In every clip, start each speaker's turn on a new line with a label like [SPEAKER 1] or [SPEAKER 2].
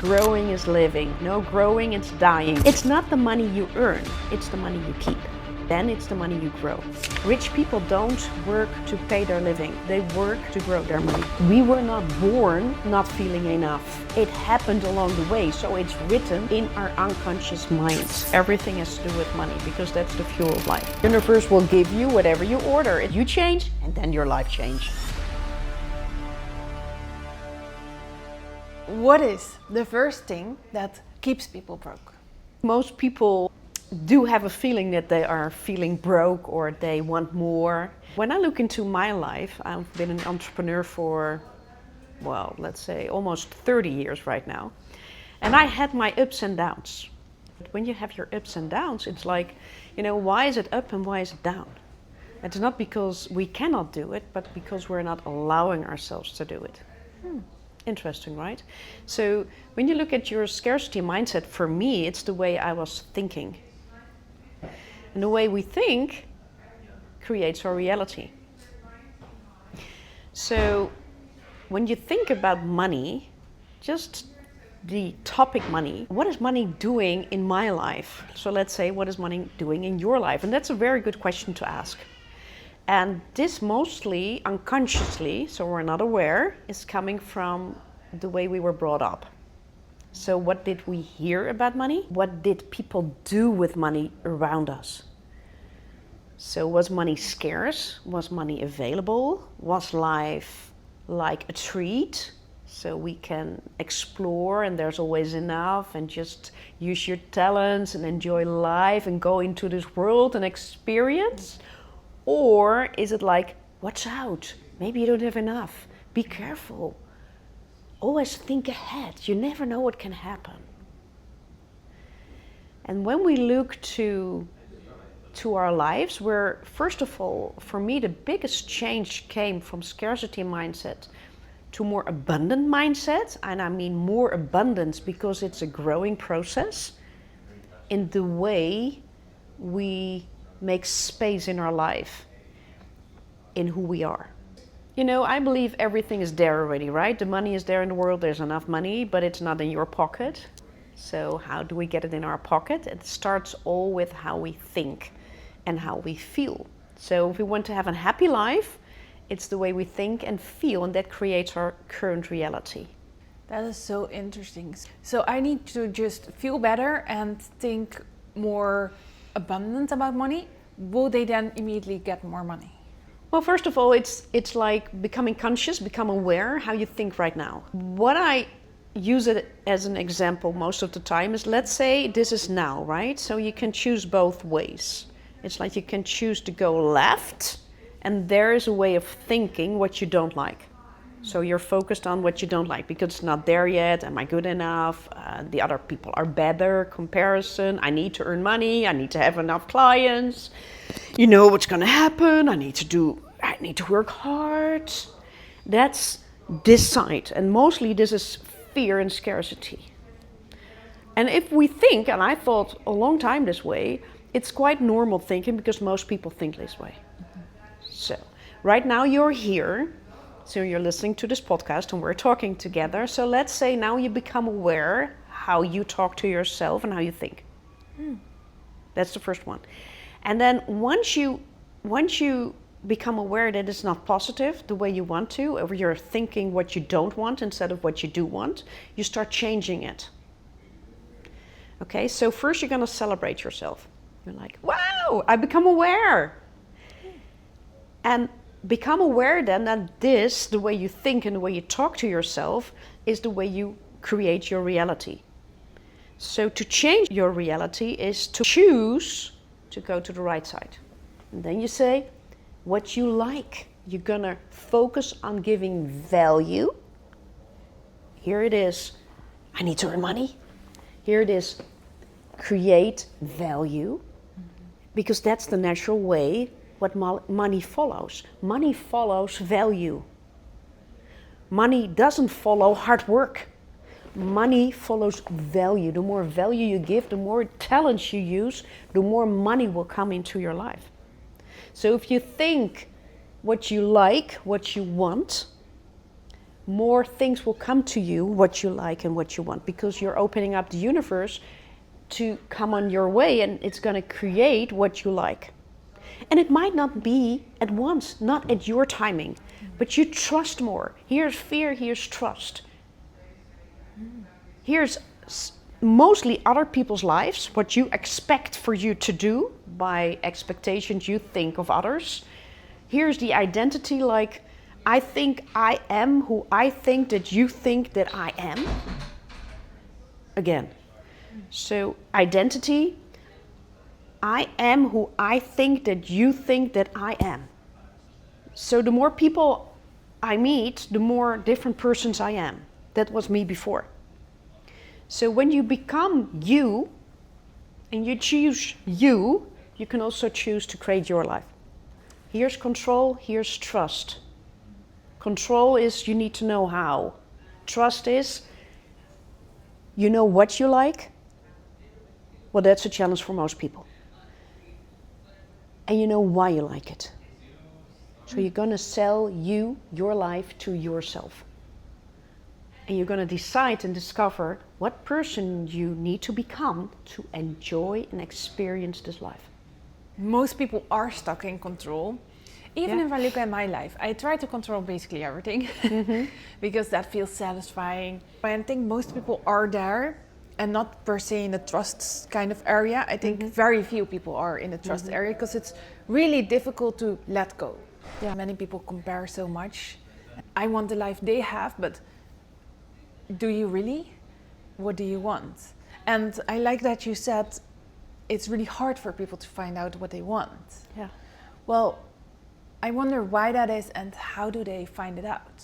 [SPEAKER 1] Growing is living. No growing, it's dying. It's not the money you earn, it's the money you keep. Then it's the money you grow. Rich people don't work to pay their living. They work to grow their money. We were not born not feeling enough. It happened along the way, so it's written in our unconscious minds. Everything has to do with money because that's the fuel of life. The universe will give you whatever you order. You change and then your life changes.
[SPEAKER 2] What is the first thing that keeps people broke?
[SPEAKER 1] Most people do have a feeling that they are feeling broke or they want more. When I look into my life, I've been an entrepreneur for, well, let's say almost 30 years right now. And I had my ups and downs. When you have your ups and downs, it's like, why is it up and why is it down? It's not because we cannot do it, but because we're not allowing ourselves to do it. Interesting, right? So when you look at your scarcity mindset, for me, it's the way I was thinking. And the way we think creates our reality. So when you think about money, just the topic money, what is money doing in my life? So let's say, what is money doing in your life? And that's a very good question to ask. And this mostly unconsciously, so we're not aware, is coming from the way we were brought up. So what did we hear about money? What did people do with money around us? So was money scarce? Was money available? Was life like a treat? So we can explore and there's always enough and just use your talents and enjoy life and go into this world and experience? Or is it like, watch out, maybe you don't have enough, be careful. Always think ahead, you never know what can happen. And when we look to our lives, where first of all, for me, the biggest change came from scarcity mindset to more abundant mindset. And I mean more abundance because it's a growing process in the way we make space in our life, in who we are. I believe everything is there already, right? The money is there in the world, there's enough money, but it's not in your pocket. So how do we get it in our pocket? It starts all with how we think and how we feel. So if we want to have a happy life, it's the way we think and feel, and that creates our current reality.
[SPEAKER 2] That is so interesting. So I need to just feel better and think more abundant about money. Will they then immediately get more money?
[SPEAKER 1] Well, first of all, it's like becoming conscious, become aware how you think right now. What I use it as an example most of the time is, let's say this is now, right? So you can choose both ways. It's like you can choose to go left, and there is a way of thinking what you don't like. So you're focused on what you don't like because it's not there yet. Am I good enough? The other people are better. Comparison. I need to earn money. I need to have enough clients. You know what's going to happen. I need to work hard. That's this side. And mostly this is fear and scarcity. And if we think, and I thought a long time this way, it's quite normal thinking because most people think this way. So right now you're here. So you're listening to this podcast and we're talking together. So let's say now you become aware how you talk to yourself and how you think. That's the first one. And then once you become aware that it's not positive the way you want to, or you're thinking what you don't want instead of what you do want, you start changing it. Okay, so first you're going to celebrate yourself. You're like, wow, I become aware. And become aware then that this, the way you think and the way you talk to yourself, is the way you create your reality. So to change your reality is to choose to go to the right side. And then you say what you like. You're gonna focus on giving value. Here it is, I need to earn money. Here it is, create value. Because that's the natural way what money follows. Money follows value. Money doesn't follow hard work. Money follows value. The more value you give, the more talents you use, the more money will come into your life. So if you think what you like, what you want, more things will come to you what you like and what you want, because you're opening up the universe to come on your way, and it's going to create what you like. And it might not be at once, not at your timing, but you trust more. Here's fear, here's trust. Here's mostly other people's lives, what you expect for you to do by expectations you think of others. Here's the identity, like, I think I am who I think that you think that I am. Again. So identity, I am who I think that you think that I am. So the more people I meet, the more different persons I am. That was me before. So when you become you, and you choose you, you can also choose to create your life. Here's control, here's trust. Control is you need to know how. Trust is you know what you like. Well, that's a challenge for most people. And you know why you like it. So you're going to sell your life to yourself. And you're going to decide and discover what person you need to become to enjoy and experience this life.
[SPEAKER 2] Most people are stuck in control. Even if I look at my life, I try to control basically everything because that feels satisfying. But I think most people are there and not per se in the trust kind of area. I think very few people are in the trust area because it's really difficult to let go. Yeah. Many people compare so much. I want the life they have, but do you really? What do you want? And I like that you said it's really hard for people to find out what they want.
[SPEAKER 1] Yeah.
[SPEAKER 2] Well, I wonder why that is and how do they find it out?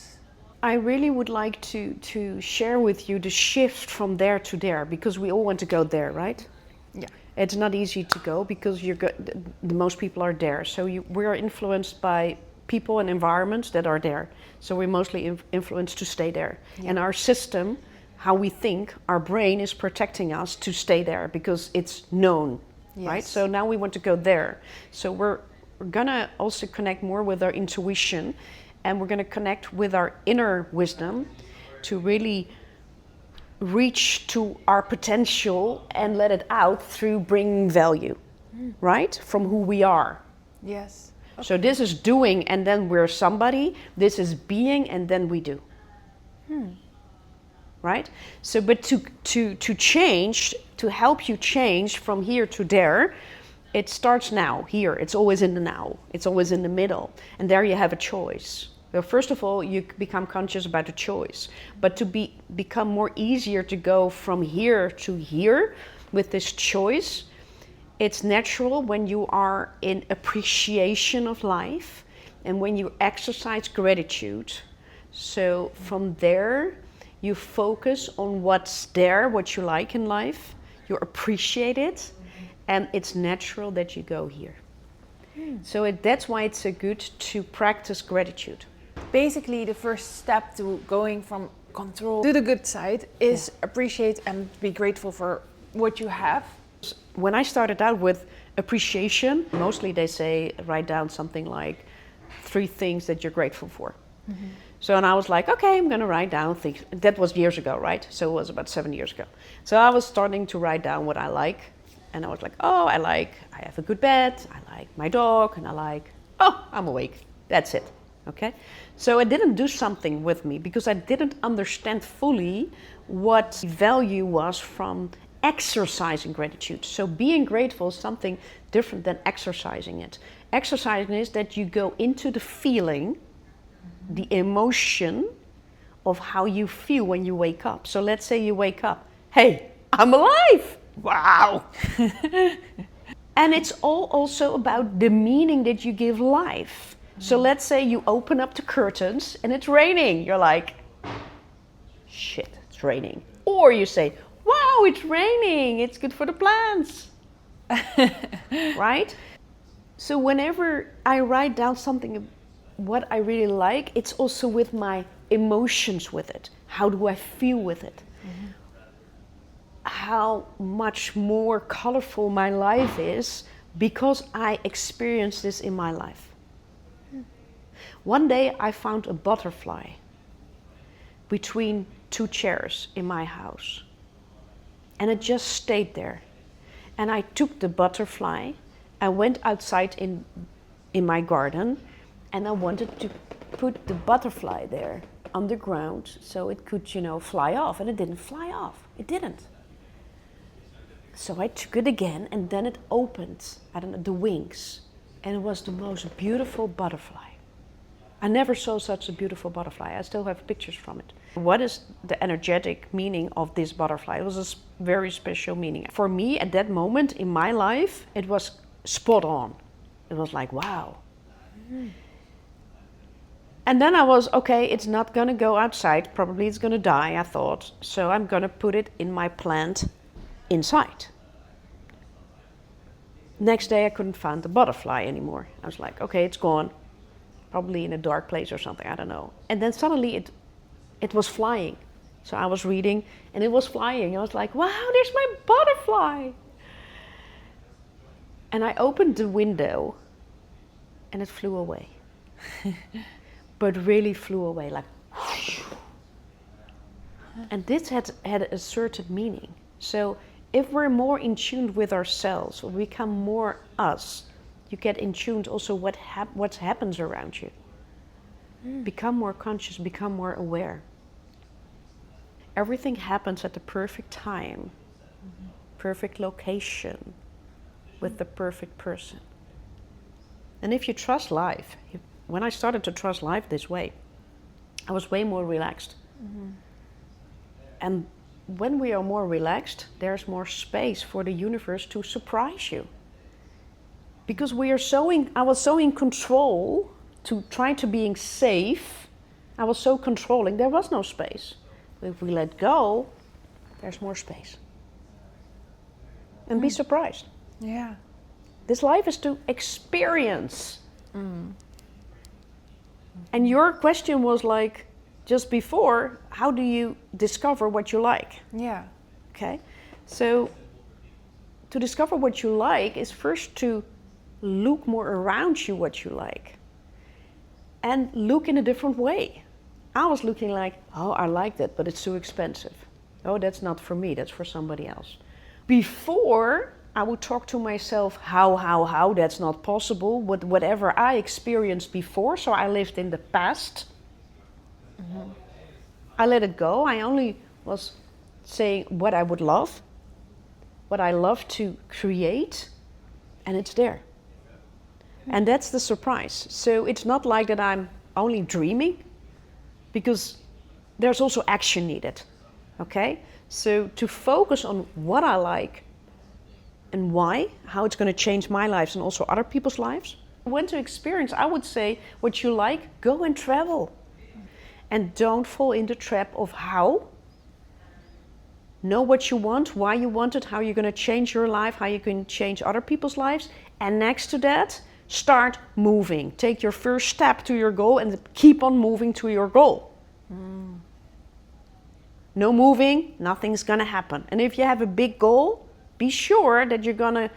[SPEAKER 1] I really would like to share with you the shift from there to there, because we all want to go there, right?
[SPEAKER 2] Yeah.
[SPEAKER 1] It's not easy to go because the most people are there. So we are influenced by people and environments that are there. So we're mostly influenced to stay there. Yeah. And our system, how we think, our brain is protecting us to stay there because it's known, right? So now we want to go there. So we're gonna also connect more with our intuition, and we're gonna connect with our inner wisdom to really reach to our potential and let it out through bringing value, right? From who we are.
[SPEAKER 2] Yes. Okay.
[SPEAKER 1] So this is doing and then we're somebody. This is being and then we do. Right? So, but to change, to help you change from here to there, it starts now, here. It's always in the now. It's always in the middle. And there you have a choice. So first of all, you become conscious about the choice. But to become more easier to go from here to here with this choice, it's natural when you are in appreciation of life and when you exercise gratitude. So from there, you focus on what's there, what you like in life. You appreciate it. And it's natural that you go here. So that's why it's so good to practice gratitude.
[SPEAKER 2] Basically, the first step to going from control to the good side is appreciate and be grateful for what you have.
[SPEAKER 1] When I started out with appreciation, mostly they say write down something like 3 things that you're grateful for. So, and I was like, okay, I'm going to write down things. That was years ago, right? So it was about 7 years ago. So I was starting to write down what I like. And I was like, oh, I have a good bed, I like my dog, and I'm awake. That's it, okay? So it didn't do something with me because I didn't understand fully what the value was from exercising gratitude. So being grateful is something different than exercising it. Exercising is that you go into the feeling, the emotion of how you feel when you wake up. So let's say you wake up, hey, I'm alive. Wow. And it's all also about the meaning that you give life. So let's say you open up the curtains and it's raining. You're like, shit, it's raining. Or you say, wow, it's raining. It's good for the plants. Right? So whenever I write down something, what I really like, it's also with my emotions with it. How do I feel with it? How much more colorful my life is because I experienced this in my life. One day I found a butterfly between two chairs in my house. And it just stayed there. And I took the butterfly, I went outside in my garden, and I wanted to put the butterfly there on the ground so it could, fly off. And it didn't fly off. It didn't. So I took it again, and then it opened, the wings. And it was the most beautiful butterfly. I never saw such a beautiful butterfly. I still have pictures from it. What is the energetic meaning of this butterfly? It was a very special meaning. For me, at that moment in my life, it was spot on. It was like, wow. Mm. And then I was, okay, it's not going to go outside. Probably it's going to die, I thought. So I'm going to put it in my plant inside. Next day, I couldn't find the butterfly anymore. I was like, okay, it's gone. Probably in a dark place or something, I don't know. And then suddenly it was flying. So I was reading and it was flying. I was like, wow, there's my butterfly. And I opened the window and it flew away. But really flew away, like whoosh. And this had a certain meaning. So if we're more in tune with ourselves, or become more us, you get in tune also what happens around you. Become more conscious, become more aware. Everything happens at the perfect time, perfect location, with the perfect person. And if you trust life, when I started to trust life this way, I was way more relaxed. Mm-hmm. And when we are more relaxed, there's more space for the universe to surprise you. Because I was so in control to try to being safe. I was so controlling, there was no space. But if we let go, there's more space. And be surprised.
[SPEAKER 2] Yeah.
[SPEAKER 1] This life is to experience. And your question was like, just before, how do you discover what you like?
[SPEAKER 2] Yeah.
[SPEAKER 1] Okay. So to discover what you like is first to look more around you what you like. And look in a different way. I was looking like, oh, I like that, but it's too expensive. Oh, that's not for me, that's for somebody else. Before, I would talk to myself, how, that's not possible, with whatever I experienced before, so I lived in the past. Mm-hmm. I let it go. I only was saying what I would love, what I love to create, and it's there. And that's the surprise. So it's not like that I'm only dreaming, because there's also action needed, okay? So to focus on what I like and why, how it's going to change my lives and also other people's lives. When to experience, I would say, what you like, go and travel. And don't fall in the trap of how. Know what you want, why you want it, how you're going to change your life, how you can change other people's lives. And next to that, start moving. Take your first step to your goal and keep on moving to your goal. No moving, nothing's going to happen. And if you have a big goal, be sure that you're going to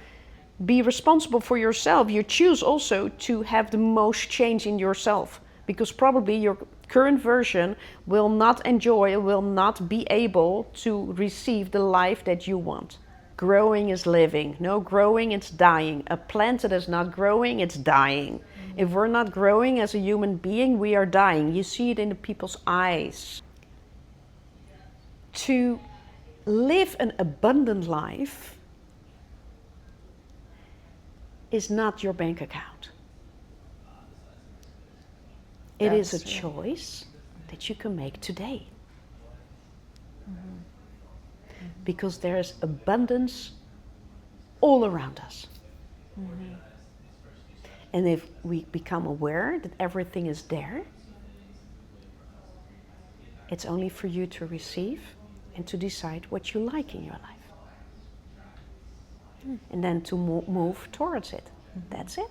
[SPEAKER 1] be responsible for yourself. You choose also to have the most change in yourself, because probably your current version will not enjoy, will not be able to receive the life that you want. Growing is living. No growing, it's dying. A plant that is not growing, it's dying. If we're not growing as a human being, we are dying. You see it in the people's eyes. To live an abundant life is not your bank account. It is a choice that you can make today. Because there is abundance all around us. And if we become aware that everything is there, it's only for you to receive and to decide what you like in your life. And then to move towards it. That's it.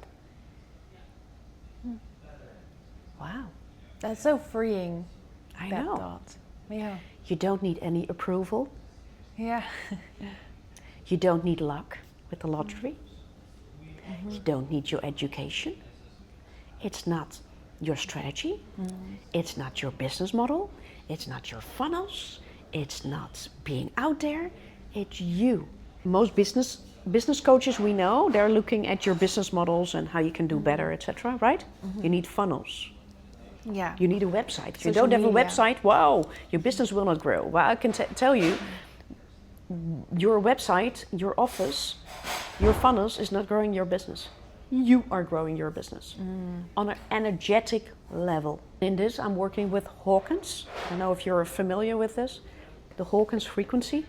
[SPEAKER 1] Wow.
[SPEAKER 2] That's so freeing.
[SPEAKER 1] I
[SPEAKER 2] that
[SPEAKER 1] know.
[SPEAKER 2] Thought. Yeah.
[SPEAKER 1] You don't need any approval.
[SPEAKER 2] Yeah.
[SPEAKER 1] You don't need luck with the lottery. You don't need your education. It's not your strategy. It's not your business model. It's not your funnels. It's not being out there. It's you. Most business coaches we know, they're looking at your business models and how you can do better, etc. Right? You need funnels.
[SPEAKER 2] Yeah.
[SPEAKER 1] You need a website. If you
[SPEAKER 2] Social
[SPEAKER 1] don't have a
[SPEAKER 2] media.
[SPEAKER 1] website, wow, your business will not grow. Well, I can tell you, your website, your office, your funnels is not growing your business. You are growing your business on an energetic level. In this, I'm working with Hawkins. I don't know if you're familiar with this, the Hawkins frequency.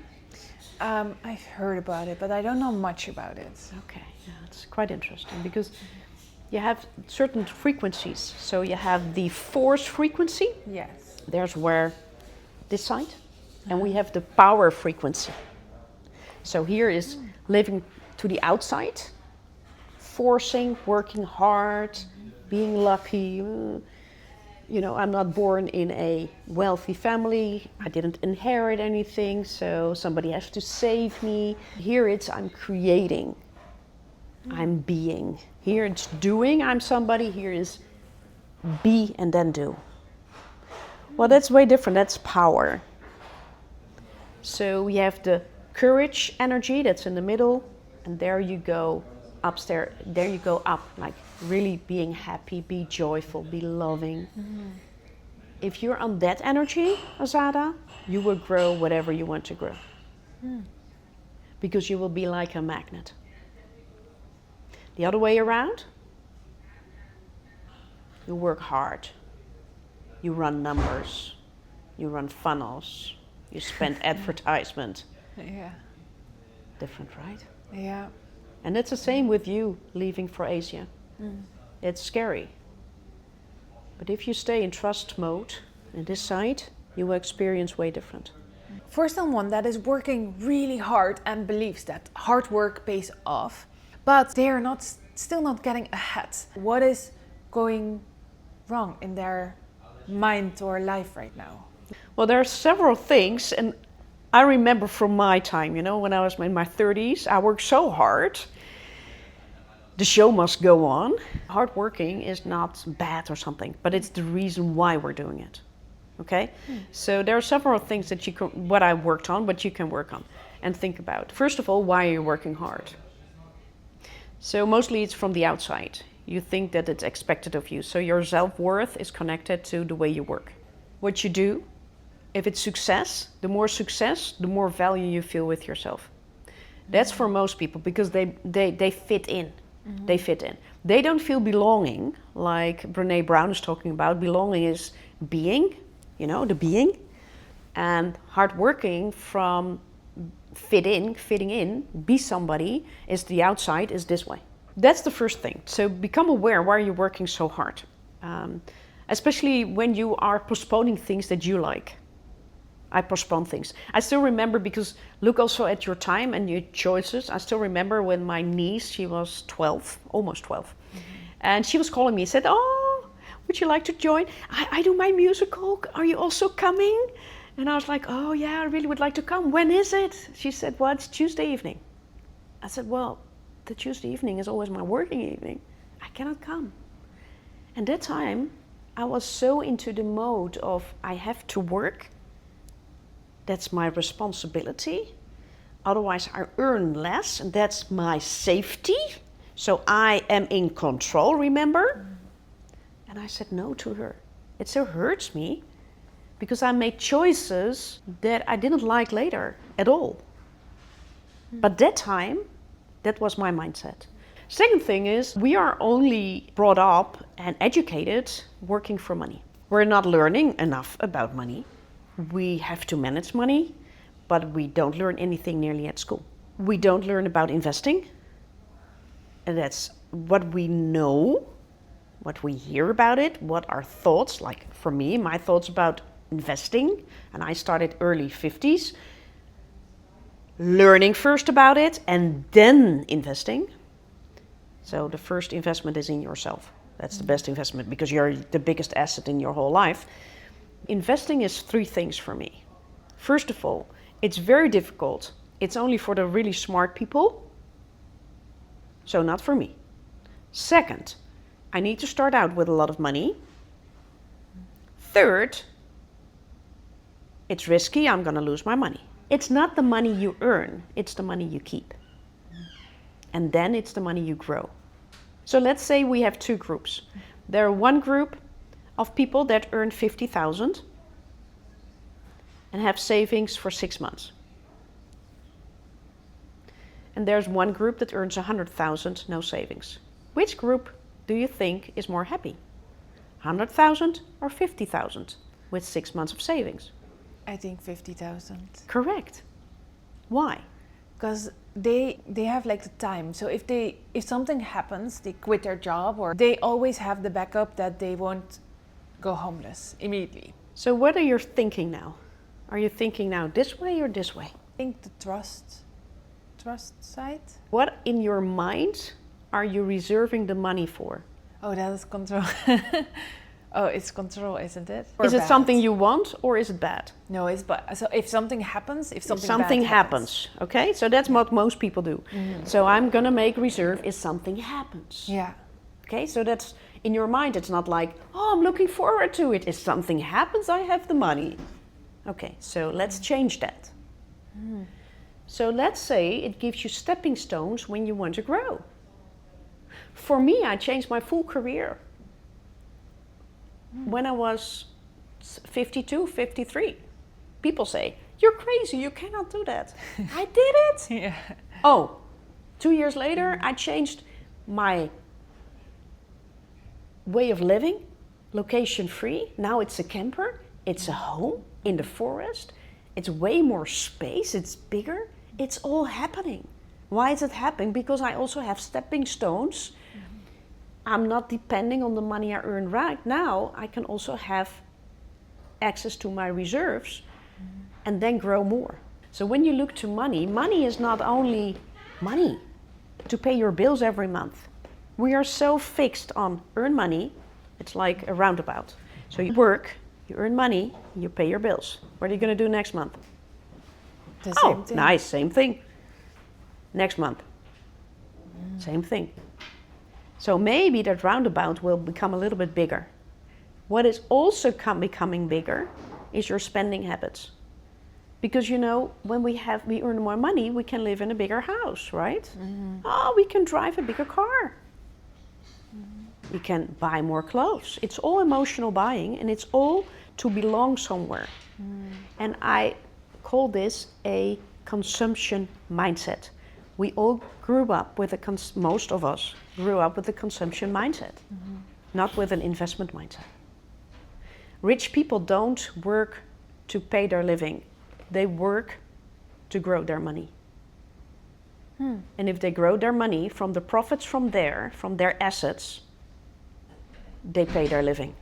[SPEAKER 2] I've heard about it, but I don't know much about it.
[SPEAKER 1] Okay, yeah, it's quite interesting because you have certain frequencies. So you have the force frequency.
[SPEAKER 2] Yes.
[SPEAKER 1] There's where this side, and we have the power frequency. So here is living to the outside, forcing, working hard, being lucky. You know, I'm not born in a wealthy family. I didn't inherit anything, so somebody has to save me. Here it's I'm creating, I'm being. Here it's doing, I'm somebody. Here is be and then do. Well, that's way different. That's power. So we have the courage energy that's in the middle, and there you go upstairs. There you go up, like really being happy, be joyful, be loving. If you're on that energy, Azada, you will grow whatever you want to grow. Because you will be like a magnet. The other way around, you work hard. You run numbers. You run funnels. You spend advertisement.
[SPEAKER 2] Yeah.
[SPEAKER 1] Different, right?
[SPEAKER 2] Yeah.
[SPEAKER 1] And it's the same with you leaving for Asia. It's scary. But if you stay in trust mode in this side, you will experience way different.
[SPEAKER 2] For someone that is working really hard and believes that hard work pays off, but they are still not getting ahead, what is going wrong in their mind or life right now?
[SPEAKER 1] Well, there are several things, and I remember from my time, you know, when I was in my 30s, I worked so hard. The show must go on. Hard working is not bad or something, but it's the reason why we're doing it. Okay? So there are several things that what I worked on, what you can work on and think about. First of all, why are you working hard? So mostly it's from the outside. You think that it's expected of you. So your self-worth is connected to the way you work. What you do, if it's success, the more value you feel with yourself. That's for most people because they fit in. They fit in. They don't feel belonging, like Brené Brown is talking about. Belonging is being, you know, the being. And hard working from fitting in, be somebody, is the outside, is this way. That's the first thing. So become aware, why are you working so hard? Especially when you are postponing things that you like. I postpone things. I still remember, because look also at your time and your choices. I still remember when my niece, she was 12, almost 12. And she was calling me and said, oh, would you like to join? I do my musical. Are you also coming? And I was like, oh yeah, I really would like to come. When is it? She said, well, it's Tuesday evening. I said, well, the Tuesday evening is always my working evening. I cannot come. And that time, I was so into the mode of I have to work. That's my responsibility. Otherwise, I earn less, and that's my safety. So I am in control, remember? And I said no to her. It still hurts me because I made choices that I didn't like later at all. But that time, that was my mindset. Second thing is, we are only brought up and educated working for money. We're not learning enough about money. We have to manage money, but we don't learn anything nearly at school. We don't learn about investing. And that's what we know, what we hear about it, what our thoughts, like for me, my thoughts about investing, and I started early 50s, learning first about it and then investing. So the first investment is in yourself. That's the best investment because you're the biggest asset in your whole life. Investing is three things for me. First of all, it's very difficult. It's only for the really smart people. So not for me. Second, I need to start out with a lot of money. Third, it's risky, I'm going to lose my money. It's not the money you earn, it's the money you keep. And then it's the money you grow. So let's say we have two groups. There are one group of people that earn 50,000 and have savings for 6 months. And there's one group that earns 100,000, no savings. Which group do you think is more happy? 100,000 or 50,000 with 6 months of savings?
[SPEAKER 2] I think 50,000.
[SPEAKER 1] Correct. Why?
[SPEAKER 2] Because they have like the time. So if something happens, they quit their job, or they always have the backup that they won't go homeless immediately.
[SPEAKER 1] So what are you thinking now? Are you thinking now this way or this way?
[SPEAKER 2] I think the trust side.
[SPEAKER 1] What in your mind are you reserving the money for?
[SPEAKER 2] Oh, that is control. Oh, it's control, isn't it? Or
[SPEAKER 1] is it
[SPEAKER 2] bad?
[SPEAKER 1] something you want or is it bad?
[SPEAKER 2] No, it's bad. So if something happens, if something
[SPEAKER 1] something
[SPEAKER 2] bad
[SPEAKER 1] happens, okay? So that's what most people do.
[SPEAKER 2] Mm-hmm.
[SPEAKER 1] So I'm gonna make reserve if something happens.
[SPEAKER 2] Yeah.
[SPEAKER 1] Okay, so that's in your mind. It's not like, oh, I'm looking forward to it. If something happens, I have the money. Okay, so let's change that.
[SPEAKER 2] Mm.
[SPEAKER 1] So let's say it gives you stepping stones when you want to grow. For me, I changed my full career when I was 52, 53. People say, you're crazy, you cannot do that. I did it.
[SPEAKER 2] Yeah.
[SPEAKER 1] Oh, 2 years later, I changed my way of living, location free. Now it's a camper, it's a home in the forest. It's way more space, it's bigger. It's all happening. Why is it happening? Because I also have stepping stones. I'm not depending on the money I earn right now. I can also have access to my reserves and then grow more. So when you look to money, money is not only money to pay your bills every month. We are so fixed on earn money, it's like a roundabout. So you work, you earn money, you pay your bills. What are you going to do next month?
[SPEAKER 2] The same thing.
[SPEAKER 1] Nice, same thing. Next month, same thing. So maybe that roundabout will become a little bit bigger. What is also becoming bigger is your spending habits. Because when we earn more money, we can live in a bigger house, right? Mm-hmm. Oh, we can drive a bigger car. Mm-hmm. We can buy more clothes. It's all emotional buying, and it's all to belong somewhere. Mm. And I call this a consumption mindset. We all grew up with most of us grew up with a consumption mindset, not with an investment mindset. Rich people don't work to pay their living. They work to grow their money. And if they grow their money from the profits from their assets, they pay their living.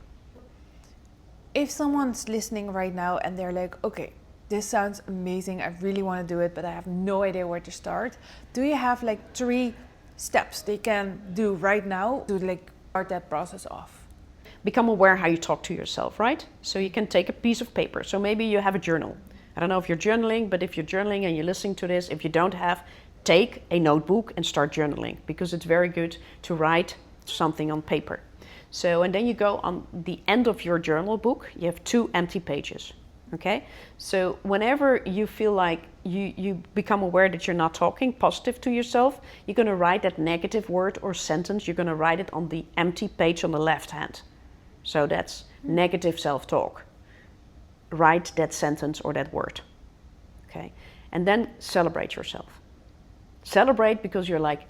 [SPEAKER 2] If someone's listening right now and they're like, okay, this sounds amazing, I really want to do it, but I have no idea where to start. Do you have like 3 steps they can do right now to like start that process off?
[SPEAKER 1] Become aware how you talk to yourself, right? So you can take a piece of paper. So maybe you have a journal. I don't know if you're journaling, but if you're journaling and you're listening to this, if you don't have, take a notebook and start journaling, because it's very good to write something on paper. So, and then you go on the end of your journal book, you have 2 empty pages. Okay, so whenever you feel like you become aware that you're not talking positive to yourself, you're going to write that negative word or sentence, you're going to write it on the empty page on the left hand. So that's negative self-talk. Write that sentence or that word. Okay, and then celebrate yourself. Celebrate because you're like,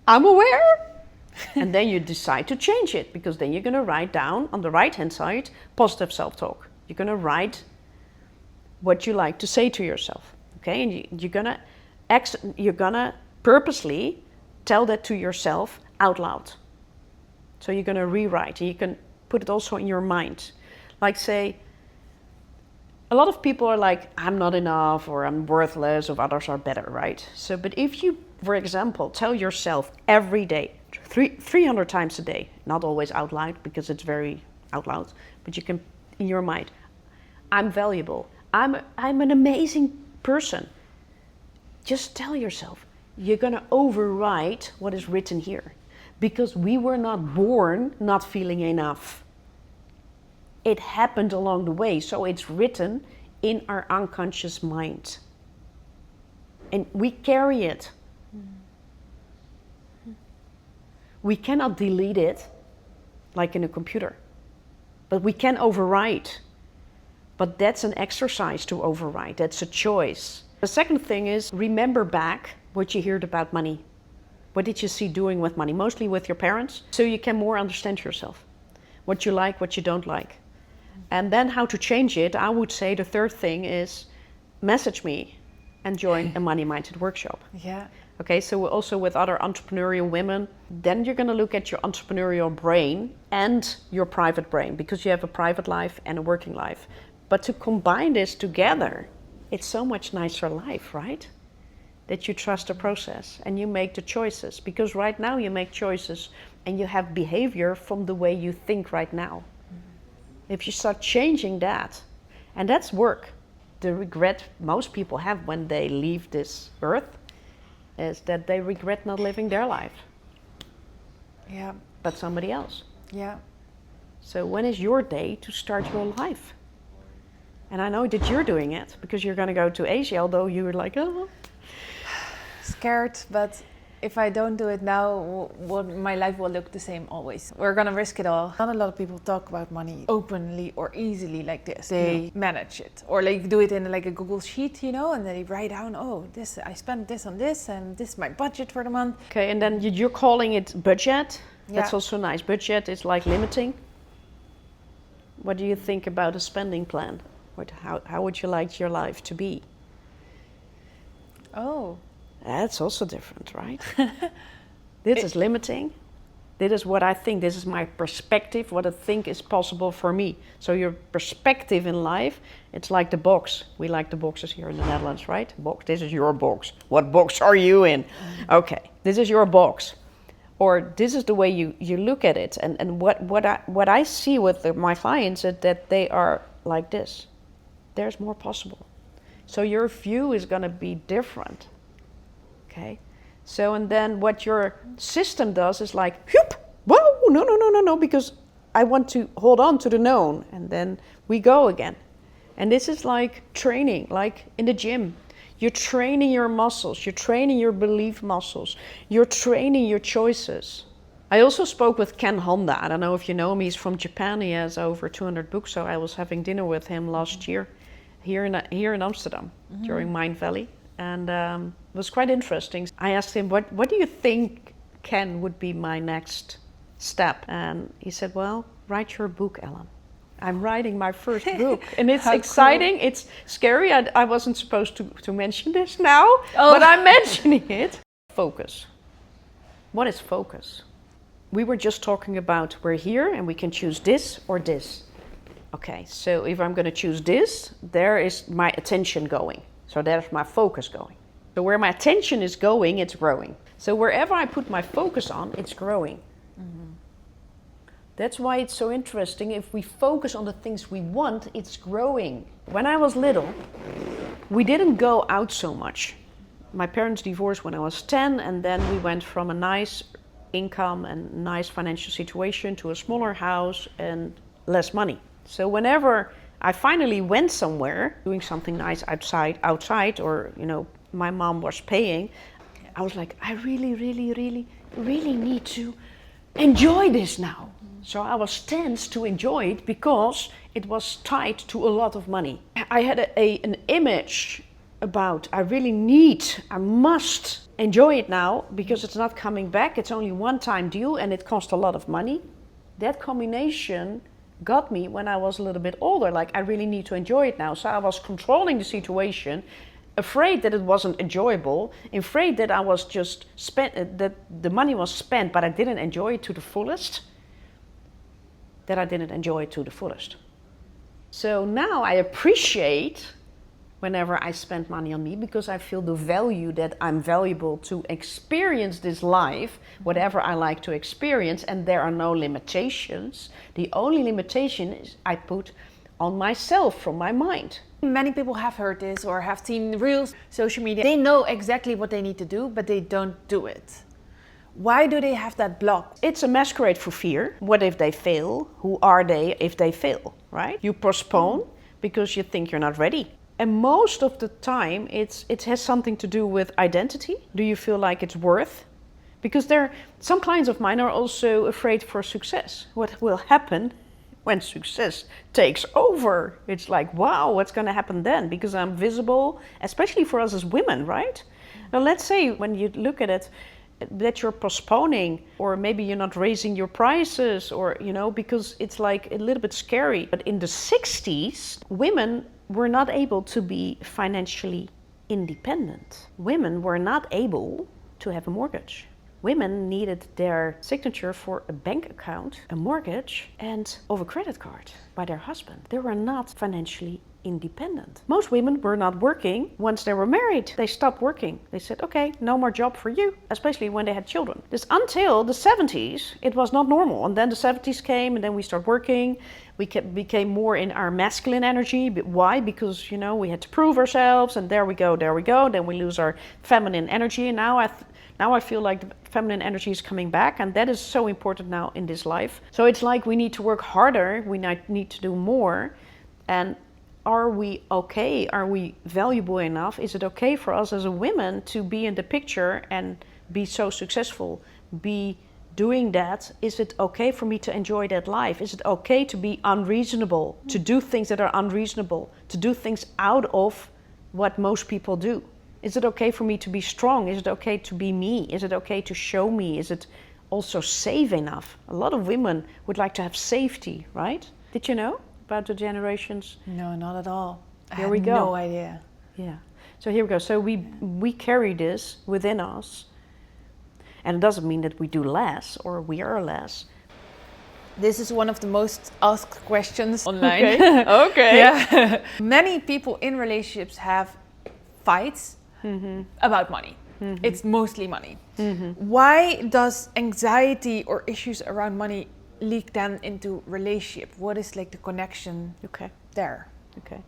[SPEAKER 1] I'm aware. And then you decide to change it, because then you're going to write down on the right hand side positive self-talk. You're going to write what you like to say to yourself, okay? And you're gonna purposely tell that to yourself out loud. So you're going to rewrite, and you can put it also in your mind. Like, say, a lot of people are like, I'm not enough, or I'm worthless, or others are better, right? So, but if you, for example, tell yourself every day, 300 times a day, not always out loud because it's very out loud, but you can, in your mind, I'm valuable, I'm an amazing person. Just tell yourself, you're gonna overwrite what is written here, because we were not born not feeling enough. It happened along the way, so it's written in our unconscious mind. And we carry it. We cannot delete it like in a computer, but we can overwrite. But that's an exercise to overwrite. That's a choice. The second thing is remember back what you heard about money. What did you see doing with money? Mostly with your parents, so you can more understand yourself. What you like, what you don't like. And then how to change it, I would say the third thing is message me and join a money mindset workshop.
[SPEAKER 2] Yeah.
[SPEAKER 1] Okay, so also with other entrepreneurial women, then you're going to look at your entrepreneurial brain and your private brain, because you have a private life and a working life. But to combine this together, it's so much nicer life, right? That you trust the process and you make the choices, because right now you make choices and you have behavior from the way you think right now. If you start changing that, and that's work. The regret most people have when they leave this earth is that they regret not living their life.
[SPEAKER 2] Yeah.
[SPEAKER 1] But somebody else.
[SPEAKER 2] Yeah.
[SPEAKER 1] So when is your day to start your life? And I know that you're doing it because you're going to go to Asia, although you're like, oh.
[SPEAKER 2] Scared, but if I don't do it now, my life will look the same always. We're gonna risk it all. Not a lot of people talk about money openly or easily like this. They manage it, or like do it in like a Google sheet, you know, and they write down, oh, this I spent this on this, and this is my budget for the month.
[SPEAKER 1] Okay, and then you're calling it budget.
[SPEAKER 2] Yeah.
[SPEAKER 1] That's also nice. Budget is like limiting. What do you think about a spending plan? How would you like your life to be?
[SPEAKER 2] Oh.
[SPEAKER 1] That's also different, right? This is limiting. This is what I think. This is my perspective, what I think is possible for me. So your perspective in life, it's like the box. We like the boxes here in the Netherlands, right? Box. This is your box. What box are you in? Okay, this is your box. Or this is the way you look at it. And what I see with my clients is that they are like this. There's more possible. So your view is going to be different. Okay, so and then what your system does is like, whoop, whoa, no, because I want to hold on to the known, and then we go again. And this is like training, like in the gym. You're training your muscles, you're training your belief muscles, you're training your choices. I also spoke with Ken Honda. I don't know if you know him, he's from Japan, he has over 200 books, so I was having dinner with him last year here in Amsterdam, during Mind Valley. And it was quite interesting. I asked him, what do you think, Ken, would be my next step? And he said, well, write your book, Ellen. I'm writing my first book. And it's exciting, cool. It's scary. I wasn't supposed to mention this now, but I'm mentioning it. Focus. What is focus? We were just talking about we're here and we can choose this or this. Okay, so if I'm going to choose this, there is my attention going. So there's my focus going. So where my attention is going, it's growing. So wherever I put my focus on, it's growing. Mm-hmm. That's why it's so interesting. If we focus on the things we want, it's growing. When I was little, we didn't go out so much. My parents divorced when I was 10, and then we went from a nice income and nice financial situation to a smaller house and less money. So whenever I finally went somewhere, doing something nice outside, or, you know, my mom was paying, I was like, I really need to enjoy this now. So I was tense to enjoy it because it was tied to a lot of money. I had an image about I must enjoy it now because it's not coming back. It's only one-time deal and it cost a lot of money. That combination got me when I was a little bit older, like I really need to enjoy it now. So I was controlling the situation, afraid that it wasn't enjoyable, afraid that I was just that the money was spent, but I didn't enjoy it to the fullest. So now I appreciate whenever I spend money on me because I feel the value that I'm valuable to experience this life, whatever I like to experience, and there are no limitations. The only limitation is I put on myself from my mind.
[SPEAKER 2] Many people have heard this or have seen reels, social media. They know exactly what they need to do, but they don't do it. Why do they have that block?
[SPEAKER 1] It's a masquerade for fear. What if they fail? Who are they if they fail, right? You postpone. because you think you're not ready. And most of the time, it has something to do with identity. Do you feel like it's worth? Because some clients of mine are also afraid for success. What will happen when success takes over? It's like, wow, what's going to happen then? Because I'm visible, especially for us as women, right? Now, let's say when you look at it, that you're postponing, or maybe you're not raising your prices, or, because it's like a little bit scary. But in the 60s, women were not able to be financially independent. Women were not able to have a mortgage. Women needed their signature for a bank account, a mortgage, and of a credit card by their husband. They were not financially independent. Most women were not working once they were married. They stopped working. They said, okay, no more job for you, especially when they had children. This until the 70s, it was not normal. And then the 70s came, and then we started working. We became more in our masculine energy. But why? Because, we had to prove ourselves, and there we go. Then we lose our feminine energy. And now I feel like the feminine energy is coming back, and that is so important now in this life. So it's like we need to work harder, we need to do more. And are we okay? Are we valuable enough? Is it okay for us as a woman to be in the picture and be so successful, be doing that? Is it okay for me to enjoy that life? Is it okay to be unreasonable, to do things that are unreasonable, to do things out of what most people do? Is it okay for me to be strong? Is it okay to be me? Is it okay to show me? Is it also safe enough? A lot of women would like to have safety, right? Did you know about the generations?
[SPEAKER 2] No, not at all.
[SPEAKER 1] Here we go.
[SPEAKER 2] No idea.
[SPEAKER 1] Yeah. So here we go. So we carry this within us. And it doesn't mean that we do less or we are less.
[SPEAKER 2] This is one of the most asked questions online.
[SPEAKER 1] Okay. Okay.
[SPEAKER 2] Yeah. Many people in relationships have fights about money. It's mostly money. Why does anxiety or issues around money leak then into relationship? What is like the connection there? Okay.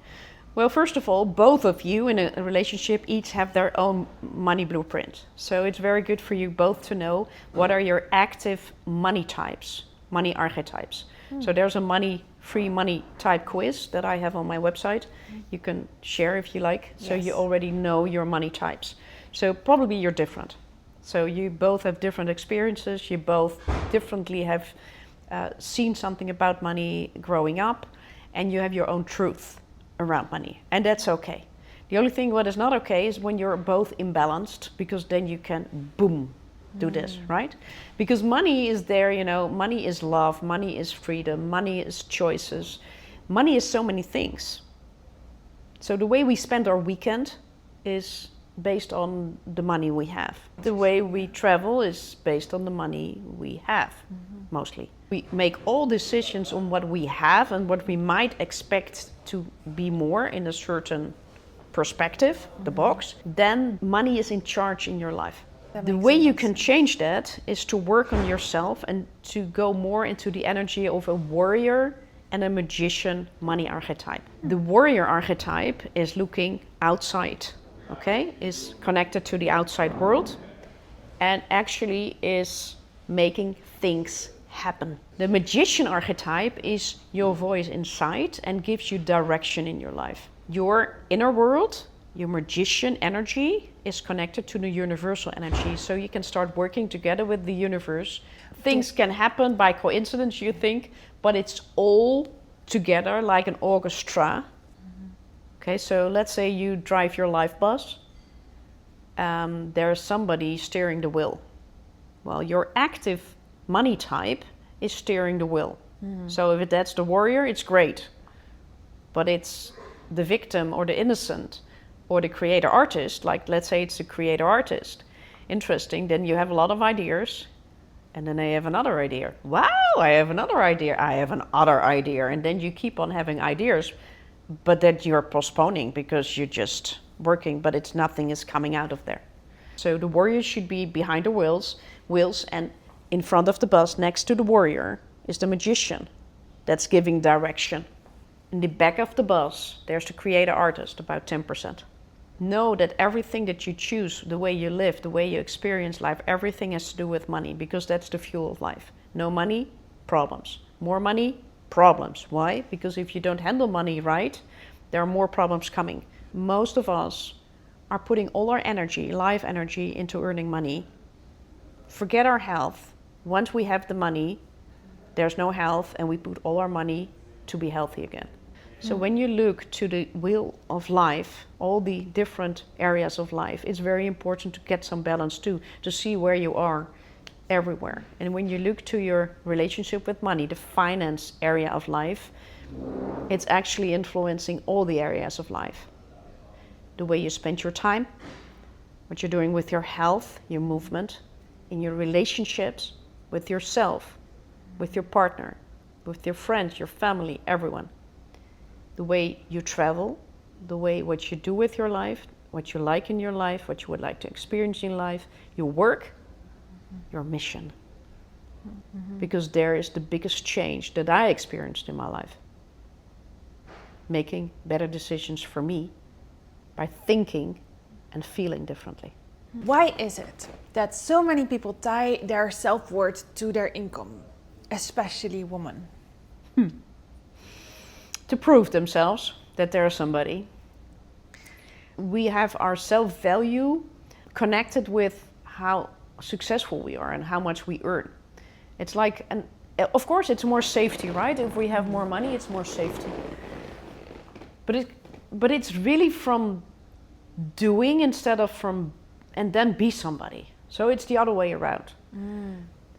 [SPEAKER 1] Well, first of all, both of you in a relationship each have their own money blueprint. So it's very good for you both to know what are your active money types, money archetypes. So there's a free money type quiz that I have on my website. You can share if you like. So you already know your money types. So probably you're different. So you both have different experiences. You both differently have seen something about money growing up. And you have your own truth around money. And that's okay. The only thing what is not okay is when you're both imbalanced, because then you can, boom, do this, right? Because money is there, money is love, money is freedom, money is choices. Money is so many things. So the way we spend our weekend is based on the money we have. The way we travel is based on the money we have, mostly. We make all decisions on what we have and what we might expect to be more in a certain perspective, the box. Then money is in charge in your life. The way you can change that is to work on yourself and to go more into the energy of a warrior and a magician money archetype. The warrior archetype is looking outside, is connected to the outside world and actually is making things happen. The magician archetype is your voice inside and gives you direction in your life. Your inner world, your magician energy, is connected to the universal energy. So you can start working together with the universe. Things can happen by coincidence, you think, but it's all together like an orchestra. Okay, so let's say you drive your life bus. There's somebody steering the wheel. Well, your active money type is steering the wheel. So if that's the warrior, it's great. But it's the victim or the innocent or the creator artist, like let's say it's a creator artist. Interesting, then you have a lot of ideas and then they have another idea. Wow, I have another idea. I have another idea. And then you keep on having ideas, but that you're postponing because you're just working, but nothing is coming out of there. So the warrior should be behind the wheels, and in front of the bus next to the warrior is the magician that's giving direction. In the back of the bus, there's the creator artist, about 10%. Know that everything that you choose, the way you live, the way you experience life, everything has to do with money, because that's the fuel of life. No money, problems. More money, problems. Why? Because if you don't handle money right, there are more problems coming. Most of us are putting all our energy, life energy, into earning money. Forget our health. Once we have the money, there's no health, and we put all our money to be healthy again. So when you look to the wheel of life, all the different areas of life, it's very important to get some balance too, to see where you are everywhere. And when you look to your relationship with money, the finance area of life, it's actually influencing all the areas of life. The way you spend your time, what you're doing with your health, your movement, in your relationships, with yourself, with your partner, with your friends, your family, everyone. The way you travel, the way what you do with your life, what you like in your life, what you would like to experience in life, your work, your mission. Because there is the biggest change that I experienced in my life. Making better decisions for me by thinking and feeling differently.
[SPEAKER 2] Why is it that so many people tie their self-worth to their income, especially women?
[SPEAKER 1] To prove themselves that they're somebody. We have our self-value connected with how successful we are and how much we earn. It's like, and of course it's more safety, right? If we have more money, it's more safety. But it's really from doing instead of from, and then be somebody. So it's the other way around.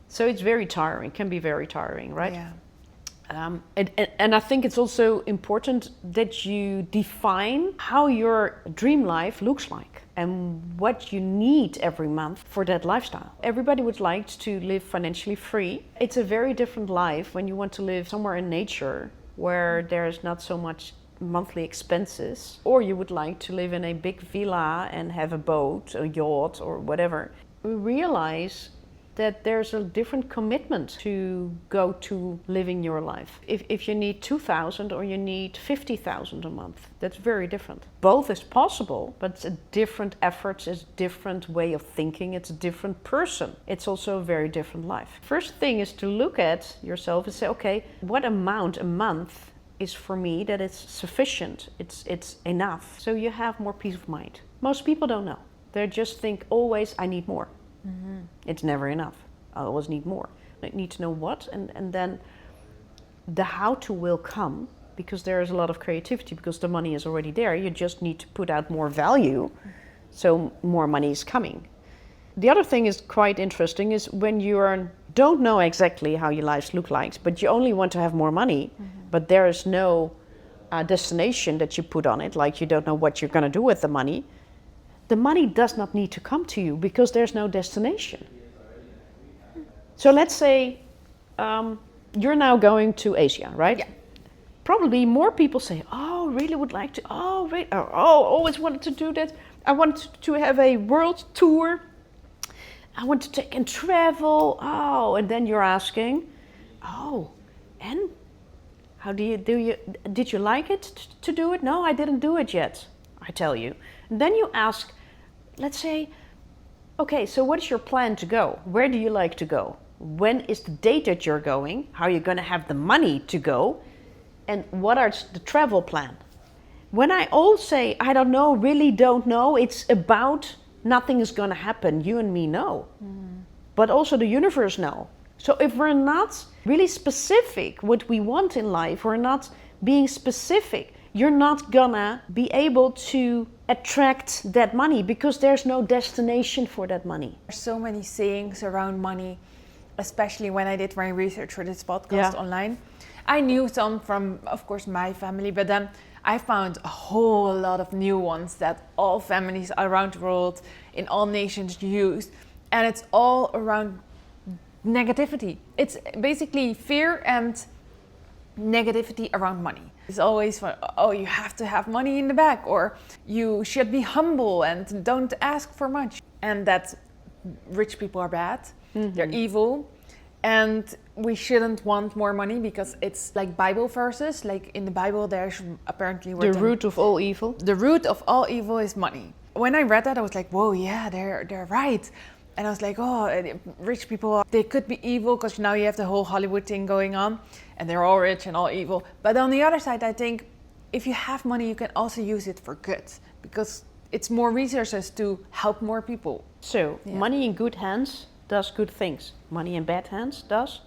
[SPEAKER 1] So it's very tiring, can be very tiring, right?
[SPEAKER 2] Yeah.
[SPEAKER 1] And I think it's also important that you define how your dream life looks like and what you need every month for that lifestyle. Everybody would like to live financially free. It's a very different life when you want to live somewhere in nature where there's not so much monthly expenses, or you would like to live in a big villa and have a boat, a yacht, or whatever. We realize that there's a different commitment to go to living your life. If you need 2,000 or you need 50,000 a month, that's very different. Both is possible, but it's a different effort, it's a different way of thinking, it's a different person. It's also a very different life. First thing is to look at yourself and say, okay, what amount a month is for me that it's sufficient, it's enough. So you have more peace of mind. Most people don't know. They just think always, I need more. It's never enough. I always need more. I need to know what, and then the how to will come, because there is a lot of creativity, because the money is already there. You just need to put out more value, so more money is coming. The other thing is quite interesting is when you don't know exactly how your lives look like, but you only want to have more money, but there is no destination that you put on it, like you don't know what you're going to do with the money. The money does not need to come to you because there's no destination. So let's say you're now going to Asia, right?
[SPEAKER 2] Yeah.
[SPEAKER 1] Probably more people say, oh, really would like to, always wanted to do that. I wanted to have a world tour. I want to take and travel. Oh, and then you're asking, and how did you like it to do it? No, I didn't do it yet, I tell you. And then you ask, let's say, okay, so what is your plan to go? Where do you like to go? When is the date that you're going? How are you going to have the money to go? And what are the travel plan? When I all say, I don't know, really don't know, it's about nothing is going to happen. You and me know. But also the universe know. So if we're not really specific what we want in life, we're not being specific, you're not gonna be able to attract that money because there's no destination for that money.
[SPEAKER 2] There's so many sayings around money, especially when I did my research for this podcast online. I knew some from, of course, my family, but then I found a whole lot of new ones that all families around the world, in all nations use. And it's all around negativity. It's basically fear and negativity around money. It's always, you have to have money in the bank, or you should be humble and don't ask for much. And that rich people are bad, they're evil, and we shouldn't want more money because it's like Bible verses. Like in the Bible, there's apparently
[SPEAKER 1] the root of all evil.
[SPEAKER 2] The root of all evil is money. When I read that, I was like, whoa, yeah, they're right. And I was like, oh, rich people, they could be evil because now you have the whole Hollywood thing going on and they're all rich and all evil. But on the other side, I think if you have money, you can also use it for good because it's more resources to help more people.
[SPEAKER 1] So money in good hands does good things. Money in bad hands does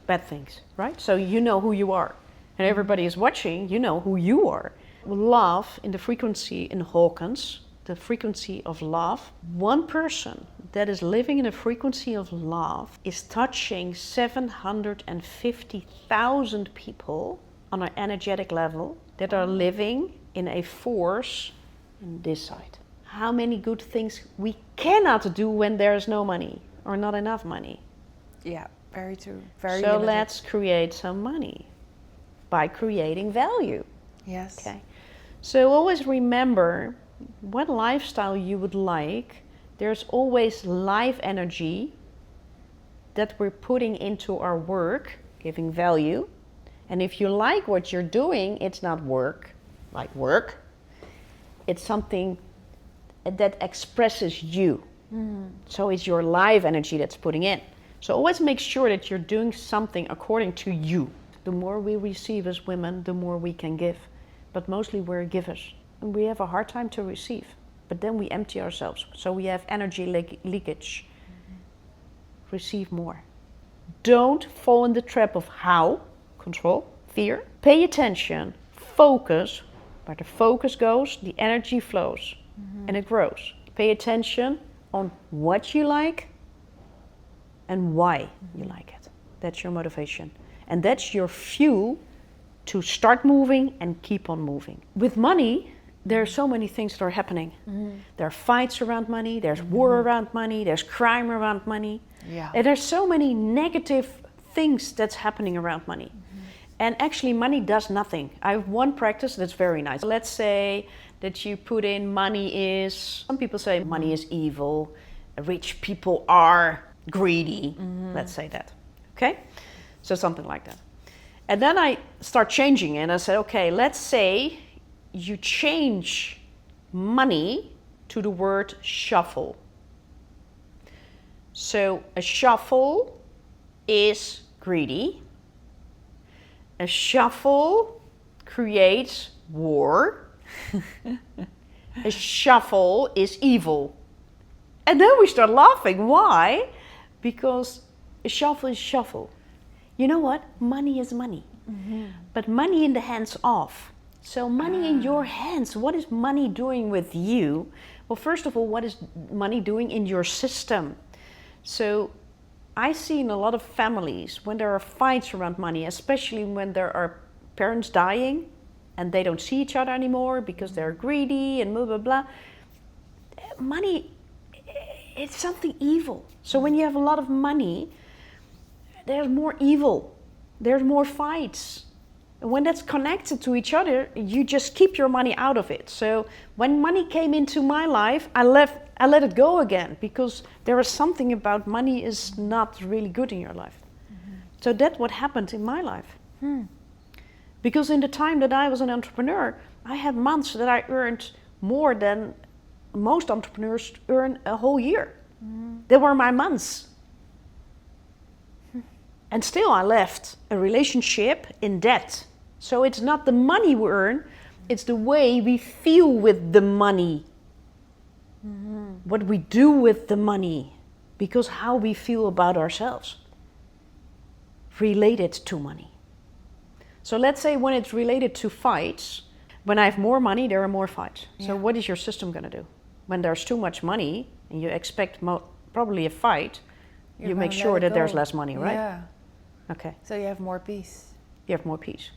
[SPEAKER 1] bad things, right? So you know who you are. And everybody is watching, you know who you are. Love in the frequency in Hawkins, the frequency of love, one person that is living in a frequency of love is touching 750,000 people on an energetic level that are living in a force in this side. How many good things we cannot do when there's no money or not enough money.
[SPEAKER 2] Yeah, very true. Very
[SPEAKER 1] so
[SPEAKER 2] limited.
[SPEAKER 1] Let's create some money by creating value.
[SPEAKER 2] Yes.
[SPEAKER 1] Okay. So always remember what lifestyle you would like. There's always life energy that we're putting into our work, giving value. And if you like what you're doing, it's not work, like work. It's something that expresses you. So it's your life energy that's putting in. So always make sure that you're doing something according to you. The more we receive as women, the more we can give. But mostly we're givers. And we have a hard time to receive. But then we empty ourselves. So we have energy leakage. Receive more. Don't fall in the trap of how, control, fear. Pay attention, focus. Where the focus goes, the energy flows. And it grows. Pay attention on what you like and why you like it. That's your motivation. And that's your fuel to start moving and keep on moving. With money, there are so many things that are happening. There are fights around money, there's war around money, there's crime around money.
[SPEAKER 2] Yeah.
[SPEAKER 1] And there's so many negative things that's happening around money. And actually money does nothing. I have one practice that's very nice. Let's say that you put in money is, some people say money is evil, rich people are greedy, let's say that, okay? So something like that. And then I start changing it and I said, okay, let's say you change money to the word shuffle. So a shuffle is greedy. A shuffle creates war. A shuffle is evil. And then we start laughing. Why? Because a shuffle is shuffle. You know what? Money is money. But money in the hands of. So money in your hands. What is money doing with you? Well, first of all, what is money doing in your system? So I see in a lot of families when there are fights around money, especially when there are parents dying and they don't see each other anymore because they're greedy and blah, blah, blah. Money, it's something evil. So when you have a lot of money, there's more evil. There's more fights. And when that's connected to each other, you just keep your money out of it. So when money came into my life, I let it go again because there is something about money is not really good in your life. So that's what happened in my life. Because in the time that I was an entrepreneur, I had months that I earned more than most entrepreneurs earn a whole year. They were my months. And still I left a relationship in debt. So it's not the money we earn, it's the way we feel with the money. What we do with the money. Because how we feel about ourselves. Related to money. So let's say when it's related to fights, when I have more money, there are more fights. Yeah. So what is your system going to do? When there's too much money and you expect probably a fight, you make sure that there's less money, right?
[SPEAKER 2] Yeah.
[SPEAKER 1] Okay.
[SPEAKER 2] So you have more peace.
[SPEAKER 1] You have more peace.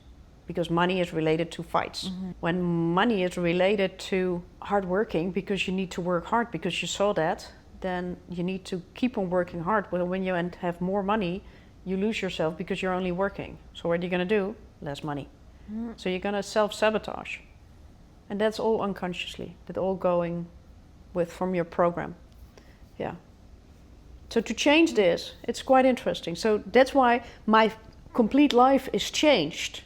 [SPEAKER 1] Because money is related to fights. When money is related to hard working, because you need to work hard because you saw that, then you need to keep on working hard. But when you have more money, you lose yourself because you're only working. So what are you going to do? Less money. So you're going to self-sabotage. And that's all unconsciously. That's all going from your program. Yeah. So to change this, it's quite interesting. So that's why my complete life is changed.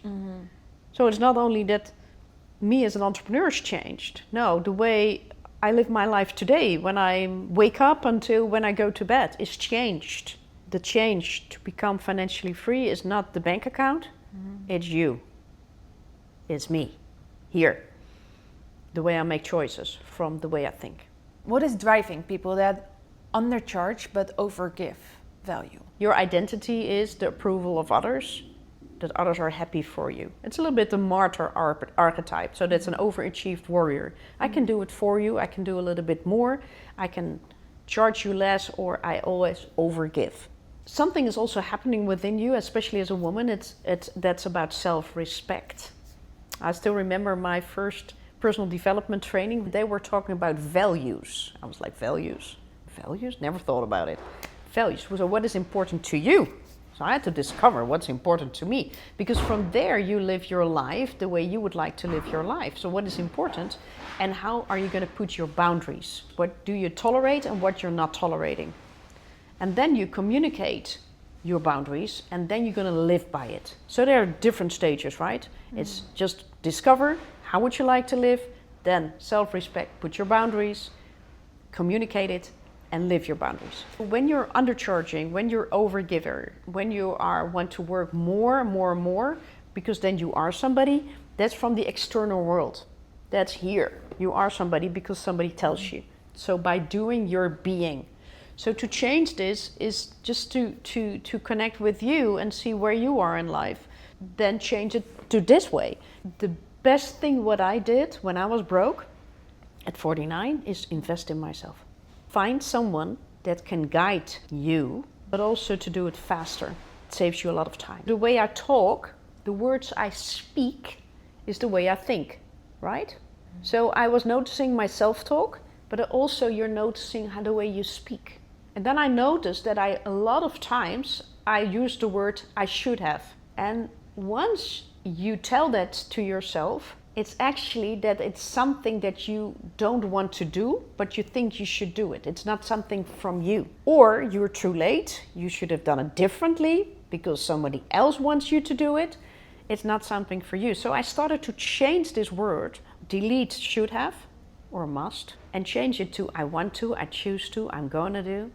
[SPEAKER 1] So it's not only that me as an entrepreneur has changed. No, the way I live my life today, when I wake up until when I go to bed, is changed. The change to become financially free is not the bank account, it's you. It's me, here. The way I make choices from the way I think.
[SPEAKER 2] What is driving people that undercharge but overgive value?
[SPEAKER 1] Your identity is the approval of others, that others are happy for you. It's a little bit the martyr archetype, so that's an overachieved warrior. I can do it for you, I can do a little bit more, I can charge you less, or I always overgive. Something is also happening within you, especially as a woman, that's about self-respect. I still remember my first personal development training, they were talking about values. I was like, values? Values? Never thought about it. Values. So what is important to you? So I had to discover what's important to me, because from there you live your life the way you would like to live your life. So what is important, and how are you going to put your boundaries? What do you tolerate and what you're not tolerating? And then you communicate your boundaries, and then you're going to live by it. So there are different stages, right? It's just discover how would you like to live, then self-respect, put your boundaries, communicate it, and live your boundaries. When you're undercharging, when you're overgiver, when you want to work more, because then you are somebody, that's from the external world. That's here. You are somebody because somebody tells you. So by doing, you're being. So to change this is just to connect with you and see where you are in life. Then change it to this way. The best thing what I did when I was broke at 49 is invest in myself. Find someone that can guide you, but also to do it faster. It saves you a lot of time. The way I talk, the words I speak, is the way I think, right? So I was noticing my self-talk, but also you're noticing how the way you speak. And then I noticed that a lot of times I use the word I should have. And once you tell that to yourself, it's actually that it's something that you don't want to do, but you think you should do it. It's not something from you. Or you're too late, you should have done it differently because somebody else wants you to do it. It's not something for you. So I started to change this word, delete should have or must, and change it to I want to, I choose to, I'm going to do.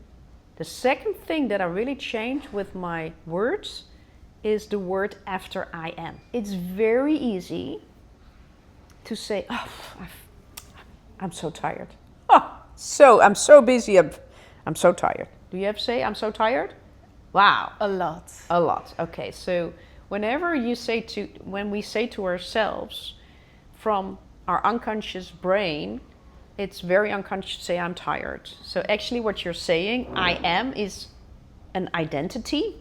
[SPEAKER 1] The second thing that I really changed with my words is the word after I am. It's very easy to say, oh, I'm so tired. I'm so busy, I'm so tired. Do you ever say, I'm so tired? Wow.
[SPEAKER 2] A lot.
[SPEAKER 1] A lot. Okay, so whenever when we say to ourselves from our unconscious brain, it's very unconscious to say, I'm tired. So actually what you're saying, I am, is an identity.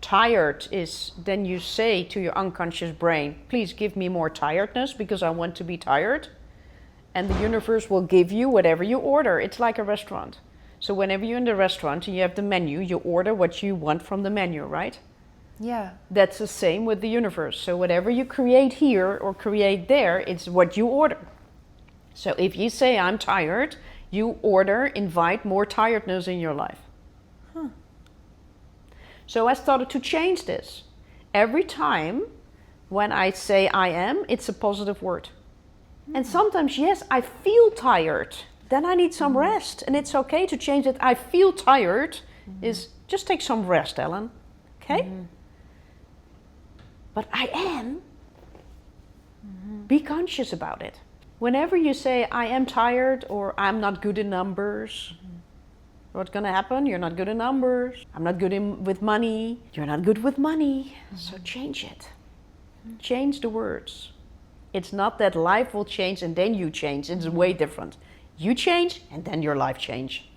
[SPEAKER 1] Tired is, then you say to your unconscious brain, please give me more tiredness because I want to be tired. And the universe will give you whatever you order. It's like a restaurant. So whenever you're in the restaurant and you have the menu, you order what you want from the menu, right?
[SPEAKER 2] Yeah.
[SPEAKER 1] That's the same with the universe. So whatever you create here or create there, it's what you order. So if you say I'm tired, you invite more tiredness in your life. So I started to change this. Every time when I say I am, it's a positive word. And sometimes, yes, I feel tired. Then I need some rest. And it's okay to change it. I feel tired is just take some rest, Ellen. Okay? But I am. Be conscious about it. Whenever you say I am tired or I'm not good in numbers, what's going to happen? You're not good in numbers. I'm not good with money. You're not good with money. So change it. Change the words. It's not that life will change and then you change. It's way different. You change and then your life change.